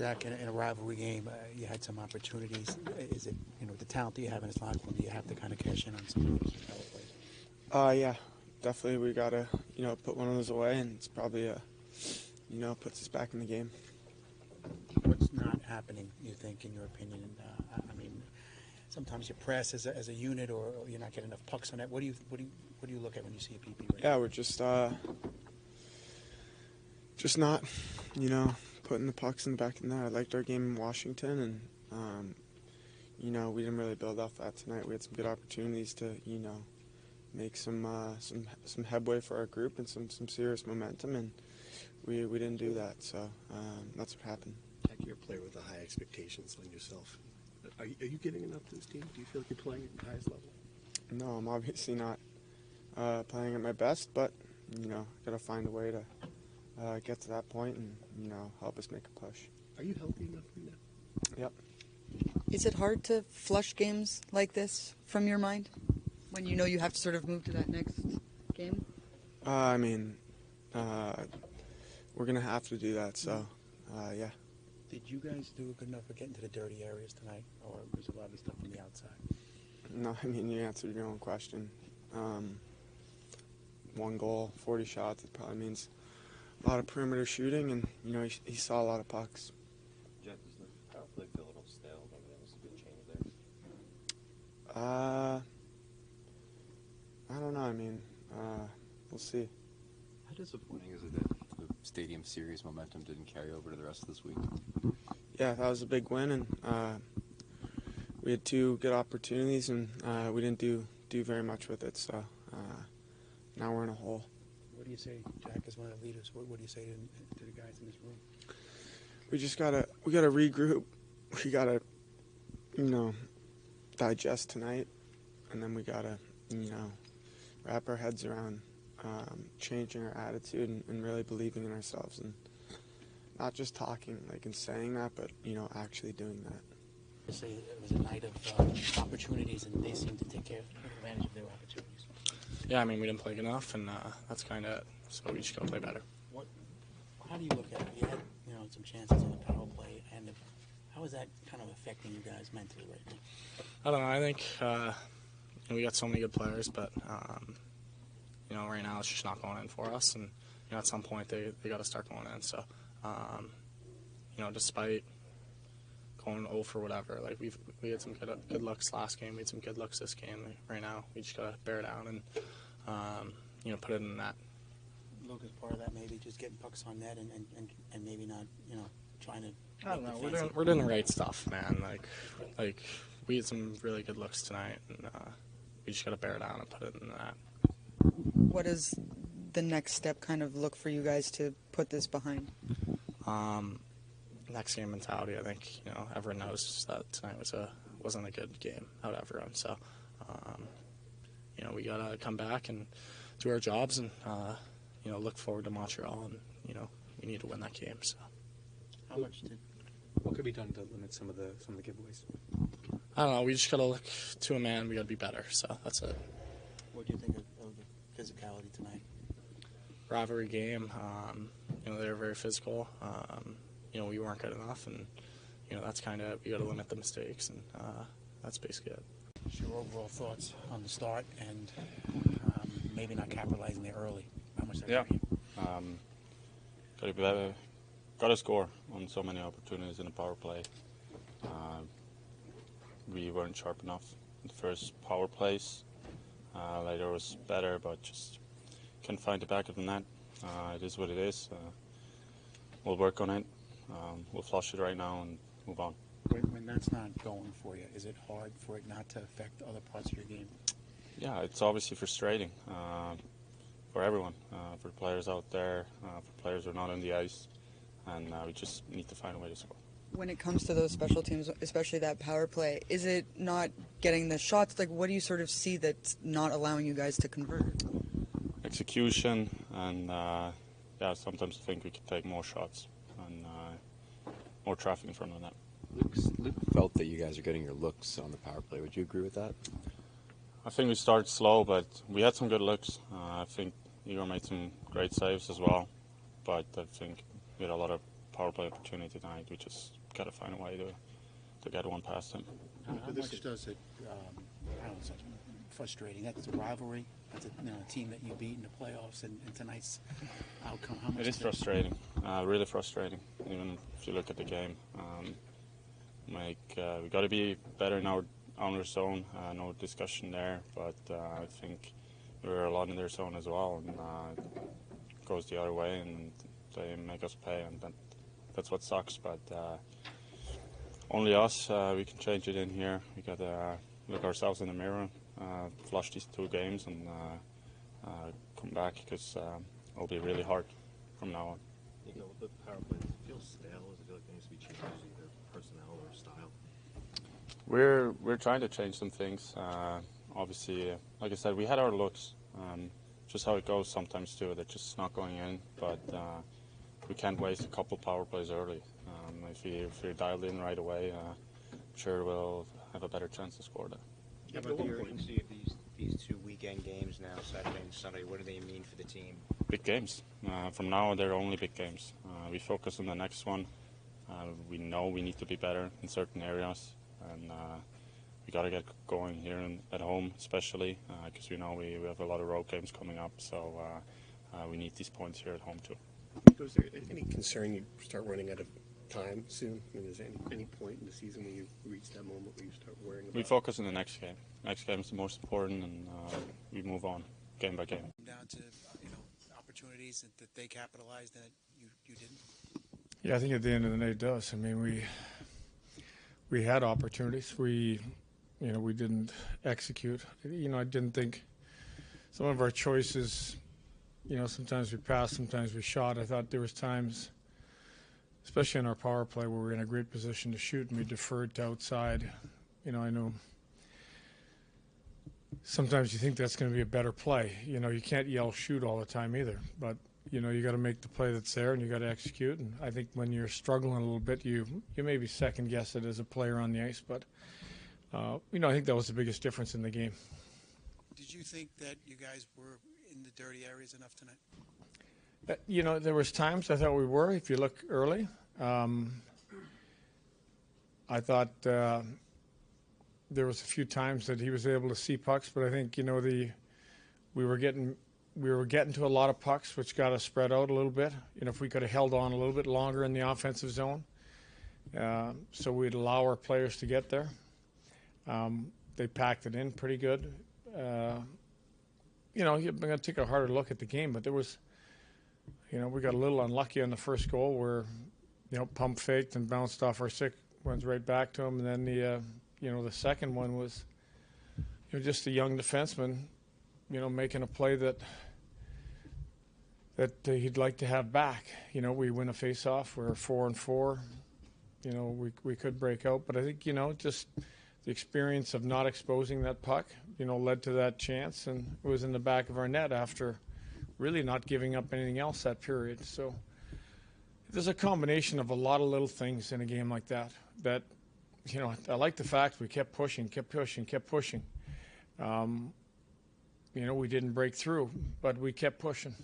Jack, in a rivalry game, you had some opportunities. Is it, the talent that you have in this locker room, do you have to kind of cash in on some of those power plays? Yeah, definitely. We gotta, put one of those away, and it's probably, puts us back in the game. What's not happening, you think, in your opinion? I mean, sometimes you press as a unit, or you're not getting enough pucks on it. What do you look at when you see a PP? Right now? We're just not, putting the pucks in the back of the net. I liked our game in Washington, and we didn't really build off that tonight. We had some good opportunities to, make some headway for our group and some serious momentum, and we didn't do that. So that's what happened. Jack, you're a player with high expectations on yourself. Are you giving enough to this team? Do you feel like you're playing at the highest level? No, I'm obviously not playing at my best, but got to find a way to get to that point and help us make a push. Are you healthy enough right now? Yep. Is it hard to flush games like this from your mind when you know you have to sort of move to that next game? We're gonna have to do that. So, yeah. Did you guys do good enough for getting to the dirty areas tonight, or was a lot of stuff from the outside? No, you answered your own question. 1 goal, 40 shots. It probably means a lot of perimeter shooting, and he saw a lot of pucks. Jeff, does the power play feel a little stale? Maybe that was a good change there. I don't know. We'll see. How disappointing is it that the Stadium Series momentum didn't carry over to the rest of this week? Yeah, that was a big win, and we had 2 good opportunities, and we didn't do very much with it. So now we're in a hole. What do you say, Jack, as one of the leaders? What do you say to the guys in this room? We just gotta regroup. We gotta, digest tonight, and then we gotta, wrap our heads around changing our attitude and really believing in ourselves, and not just talking and saying that, but actually doing that. You say it was a night of opportunities, and they seem to take advantage of their opportunities. Yeah, we didn't play enough, and that's kind of so we just got to play better. How do you look at it? You had some chances on the power play, and how is that kind of affecting you guys mentally right now? I don't know. I think we got so many good players, but right now it's just not going in for us, and at some point they got to start going in. So despite going 0 for whatever, we had some good looks last game, we had some good looks this game. Right now we just gotta bear down and put it in the net. Look, as part of that, maybe just getting pucks on net and maybe not trying to. I don't know. We're doing the right stuff, man. Like we had some really good looks tonight, and we just gotta bear down and put it in the net. What does the next step kind of look for you guys to put this behind? Next game mentality. I think everyone knows that tonight wasn't a good game out of everyone. So we gotta come back and do our jobs and look forward to Montreal, and we need to win that game. So what could be done to limit some of the giveaways? I don't know. We just gotta look to a man. We gotta be better. So that's it. What do you think of the physicality tonight? Rivalry game. They were very physical. We weren't good enough, and that's kind of, we got to limit the mistakes, and that's basically it. What's your overall thoughts on the start and maybe not capitalizing there early? How much that got to be better. Got to score on so many opportunities in the power play. We weren't sharp enough in the first power plays. Later was better, but just couldn't find the back of the net. It is what it is. We'll work on it. We'll flush it right now and move on. When that's not going for you, is it hard for it not to affect other parts of your game? Yeah, it's obviously frustrating for everyone, for players out there, for players who are not on the ice, and we just need to find a way to score. When it comes to those special teams, especially that power play, is it not getting the shots? What do you sort of see that's not allowing you guys to convert? Execution, and sometimes I think we could take more shots and more traffic in front of the net. Luke felt that you guys are getting your looks on the power play. Would you agree with that? I think we started slow, but we had some good looks. I think Igor made some great saves as well, but I think we had a lot of power play opportunity tonight. We just got to find a way to get one past them. How much does it, I don't know, it's frustrating? That's a rivalry. That's a team that you beat in the playoffs, and tonight's outcome. How much It is frustrating, really frustrating, even if you look at the game. We got to be better in our zone, no discussion there, but I think we're a lot in their zone as well, and it goes the other way, and they make us pay, and that's what sucks, but only us, we can change it in here. We got to look ourselves in the mirror, flush these 2 games, and come back, because it'll be really hard from now on. Nico, with the power play, does it feel stale? Does it feel like there needs to be changes, either personnel or style? We're trying to change some things. Obviously, like I said, we had our looks. Just how it goes sometimes too. They're just not going in, but we can't waste a couple power plays early. If you're dialed in right away, I'm sure we'll have a better chance to score that. How about the urgency of these 2 weekend games now, Saturday and Sunday? What do they mean for the team? Big games. From now on, they're only big games. We focus on the next one. We know we need to be better in certain areas, and we got to get going here at home, especially because we know we have a lot of road games coming up. So we need these points here at home too. Is there any concern you start running out of time soon? I mean, is there any point in the season when you reach that moment where you start worrying about? We focus on the next game. Next game is the most important, and we move on game by game. Down to opportunities that they capitalized and you didn't. Yeah, I think at the end of the day it does. I mean, we had opportunities. We didn't execute. I didn't think some of our choices. Sometimes we passed, sometimes we shot. I thought there was times, especially in our power play, where we were in a great position to shoot, and we deferred to outside. I know sometimes you think that's going to be a better play. You can't yell shoot all the time either, but you got to make the play that's there, and you got to execute. And I think when you're struggling a little bit, you maybe second guess it as a player on the ice, but I think that was the biggest difference in the game. Did you think that you guys were in the dirty areas enough tonight? There was times I thought we were. If you look early, I thought there was a few times that he was able to see pucks, but I think we were getting to a lot of pucks, which got us spread out a little bit. If we could have held on a little bit longer in the offensive zone, so we'd allow our players to get there. They packed it in pretty good. You're going to take a harder look at the game, but there was, we got a little unlucky on the first goal where, pump faked and bounced off our stick, went right back to him, and then the second one was, just a young defenseman, making a play that he'd like to have back. We win a face-off. We're 4-4. We could break out, but I think just the experience of not exposing that puck, led to that chance, and it was in the back of our net after really not giving up anything else that period. So there's a combination of a lot of little things in a game like that. I like the fact we kept pushing. We didn't break through, but we kept pushing.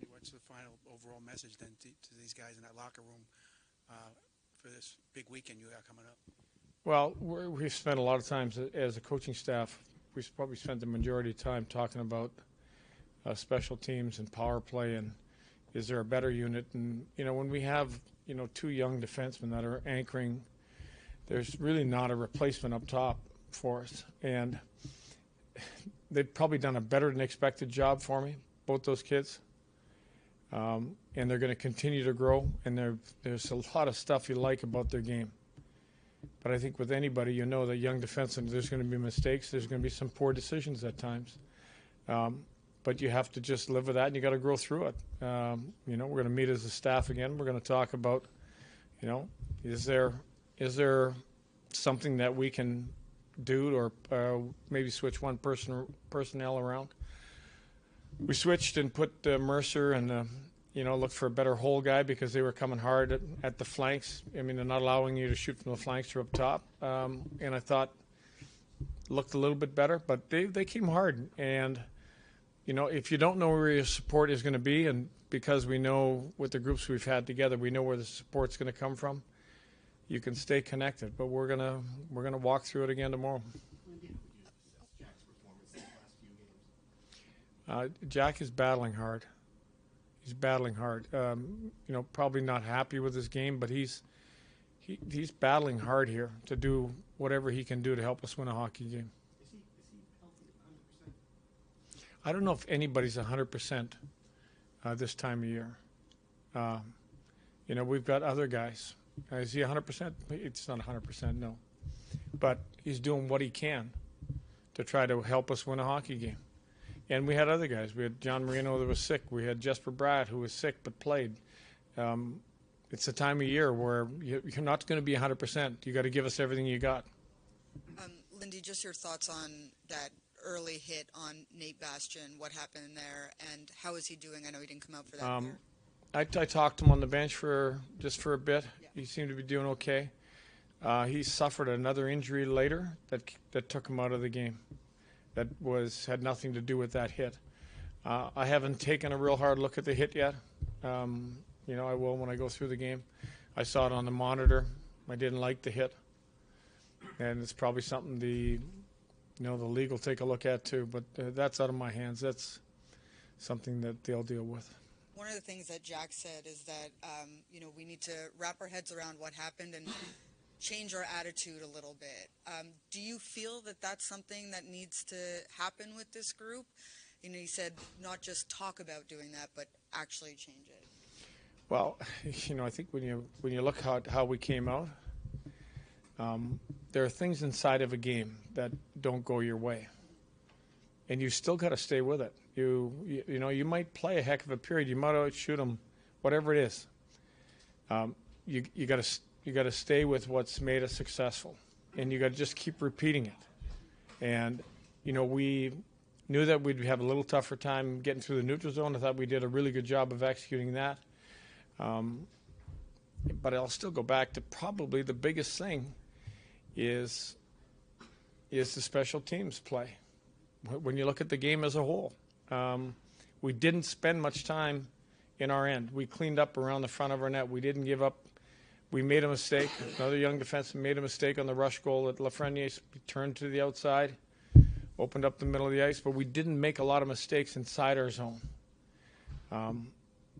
What's the final overall message then to these guys in that locker room for this big weekend you got coming up? Well, we've spent a lot of time as a coaching staff. We've probably spent the majority of time talking about special teams and power play, and is there a better unit? And when we have 2 young defensemen that are anchoring, there's really not a replacement up top for us. And they've probably done a better than expected job for me, both those kids. And they're going to continue to grow. And there's a lot of stuff you like about their game. But I think with anybody, that young defenseman, there's going to be mistakes. There's going to be some poor decisions at times. But you have to just live with that, and you got to grow through it. We're going to meet as a staff again. We're going to talk about, is there something that we can do, or maybe switch one personnel around. We switched and put Mercer and looked for a better hole guy because they were coming hard at the flanks. I mean, they're not allowing you to shoot from the flanks or up top. And I thought looked a little bit better, but they came hard. And if you don't know where your support is going to be, and because we know with the groups we've had together, we know where the support's going to come from, you can stay connected. But we're gonna walk through it again tomorrow. Jack is battling hard. He's battling hard. Probably not happy with his game, but he's battling hard here to do whatever he can do to help us win a hockey game. Is he healthy 100%? I don't know if anybody's 100% this time of year. We've got other guys. Is he 100%? It's not 100%, no. But he's doing what he can to try to help us win a hockey game. And we had other guys. We had John Marino that was sick. We had Jesper Bratt who was sick but played. It's a time of year where you're not going to be 100%. You got to give us everything you got. Lindy, just your thoughts on that early hit on Nate Bastian, what happened there, and how is he doing? I know he didn't come out for that. I talked to him on the bench for a bit. Yeah. He seemed to be doing okay. He suffered another injury later that took him out of the game. That had nothing to do with that hit. I haven't taken a real hard look at the hit yet. I will when I go through the game. I saw it on the monitor. I didn't like the hit, and it's probably something the league will take a look at too. But that's out of my hands. That's something that they'll deal with. One of the things that Jack said is that we need to wrap our heads around what happened and change our attitude a little bit. Do you feel that that's something that needs to happen with this group? He said not just talk about doing that, but actually change it. Well, I think when you look at how we came out, there are things inside of a game that don't go your way, and you still got to stay with it. You might play a heck of a period. You might outshoot them, whatever it is. You got to stay with what's made us successful, and you got to just keep repeating it. And we knew that we'd have a little tougher time getting through the neutral zone. I thought we did a really good job of executing that. But I'll still go back to probably the biggest thing is the special teams play. When you look at the game as a whole, we didn't spend much time in our end. We cleaned up around the front of our net. We didn't give up. We made a mistake. Another young defenseman made a mistake on the rush goal at Lafreniere. Turned to the outside, opened up the middle of the ice, but we didn't make a lot of mistakes inside our zone.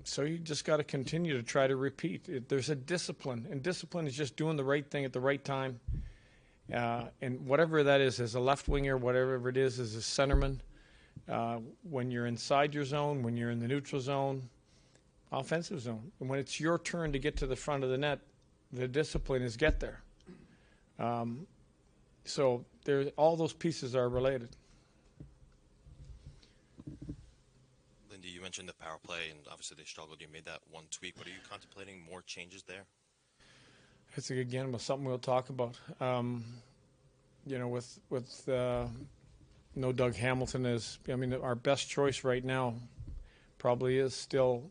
So you just got to continue to try to repeat. There's a discipline, and discipline is just doing the right thing at the right time. And whatever that is, as a left winger, whatever it is as a centerman, when you're inside your zone, when you're in the neutral zone, offensive zone, and when it's your turn to get to the front of the net, the discipline is get there. So all those pieces are related. Lindy, you mentioned the power play, and obviously they struggled. You made that one tweak. What are you contemplating more changes there? It's again something we'll talk about. With no Doug Hamilton our best choice right now probably is still,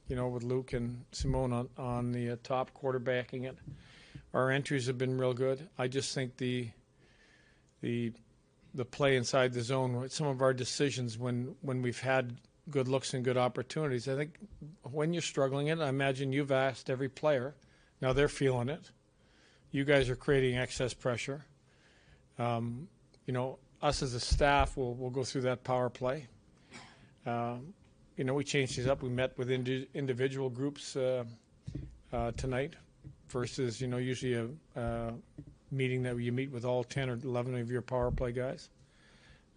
with Luke and Simone on the top quarterbacking it. Our entries have been real good. I just think the play inside the zone, some of our decisions when we've had good looks and good opportunities. I think when you're struggling it, I imagine you've asked every player. Now they're feeling it. You guys are creating excess pressure. Us as a staff, we'll go through that power play. We changed these up. We met with individual groups tonight versus, usually a meeting that you meet with all 10 or 11 of your power play guys.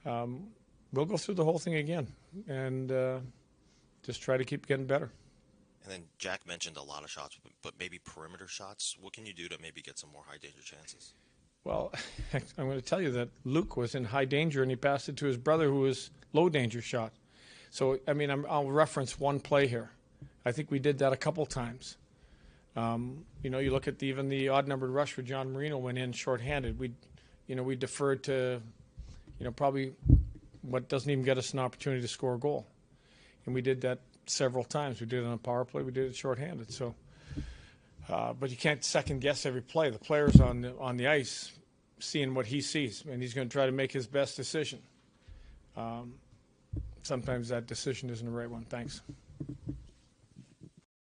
We'll go through the whole thing again and just try to keep getting better. And then Jack mentioned a lot of shots, but maybe perimeter shots. What can you do to maybe get some more high-danger chances? Well, I'm going to tell you that Luke was in high danger, and he passed it to his brother, who was low-danger shot. So, I'll reference one play here. I think we did that a couple times. You look at even the odd-numbered rush where John Marino went in shorthanded. We deferred to, probably what doesn't even get us an opportunity to score a goal. And we did that several times. We did it on a power play. We did it shorthanded. So, but you can't second-guess every play. The player's on the ice seeing what he sees, and he's going to try to make his best decision. sometimes that decision isn't the right one. Thanks.